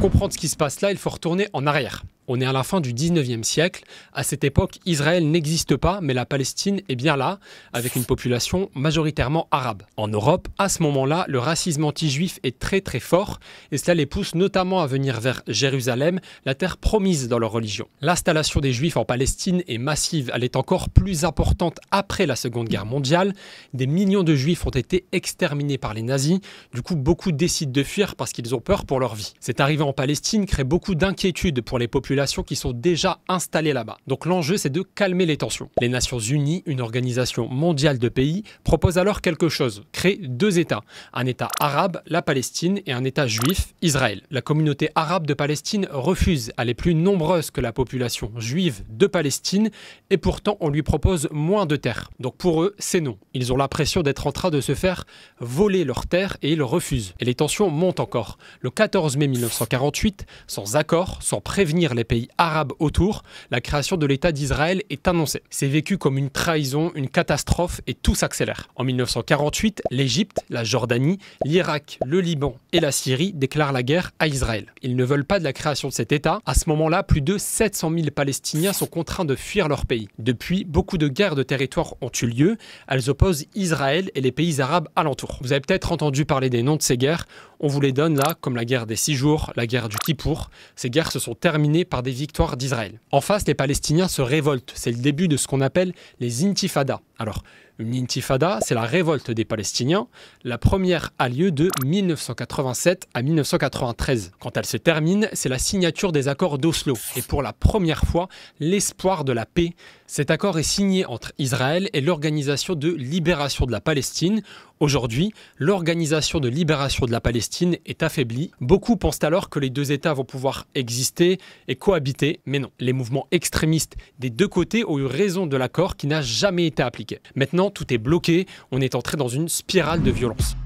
comprendre ce qui se passe là, il faut retourner en arrière. On est à la fin du 19e siècle. À cette époque, Israël n'existe pas, mais la Palestine est bien là, avec une population majoritairement arabe. En Europe, à ce moment-là, le racisme anti-juif est très fort, et cela les pousse notamment à venir vers Jérusalem, la terre promise dans leur religion. L'installation des Juifs en Palestine est massive, elle est encore plus importante après la Seconde Guerre mondiale. Des millions de Juifs ont été exterminés par les nazis, du coup beaucoup décident de fuir parce qu'ils ont peur pour leur vie. Cette arrivée en Palestine crée beaucoup d'inquiétudes pour les populations qui sont déjà installées là-bas. Donc l'enjeu, c'est de calmer les tensions. Les Nations Unies, une organisation mondiale de pays, propose alors quelque chose, créer deux États. Un État arabe, la Palestine, et un État juif, Israël. La communauté arabe de Palestine refuse, elle est plus nombreuse que la population juive de Palestine, et pourtant on lui propose moins de terres. Donc pour eux, c'est non. Ils ont l'impression d'être en train de se faire voler leurs terres et ils refusent. Et les tensions montent encore. Le 14 mai 1948, sans accord, sans prévenir les pays arabes autour, la création de l'État d'Israël est annoncée. C'est vécu comme une trahison, une catastrophe et tout s'accélère. En 1948, l'Égypte, la Jordanie, l'Irak, le Liban et la Syrie déclarent la guerre à Israël. Ils ne veulent pas de la création de cet État. À ce moment-là, plus de 700 000 Palestiniens sont contraints de fuir leur pays. Depuis, beaucoup de guerres de territoire ont eu lieu. Elles opposent Israël et les pays arabes alentours. Vous avez peut-être entendu parler des noms de ces guerres. On vous les donne là, comme la guerre des 6 jours, la guerre du Kippour. Ces guerres se sont terminées par des victoires d'Israël. En face, les Palestiniens se révoltent. C'est le début de ce qu'on appelle les intifadas. Alors, une intifada, c'est la révolte des Palestiniens. La première a lieu de 1987 à 1993. Quand elle se termine, c'est la signature des accords d'Oslo. Et pour la première fois, l'espoir de la paix. Cet accord est signé entre Israël et l'Organisation de libération de la Palestine. Aujourd'hui, l'Organisation de libération de la Palestine est affaiblie. Beaucoup pensent alors que les deux États vont pouvoir exister et cohabiter, mais non. Les mouvements extrémistes des deux côtés ont eu raison de l'accord qui n'a jamais été appliqué. Maintenant, tout est bloqué, on est entré dans une spirale de violence.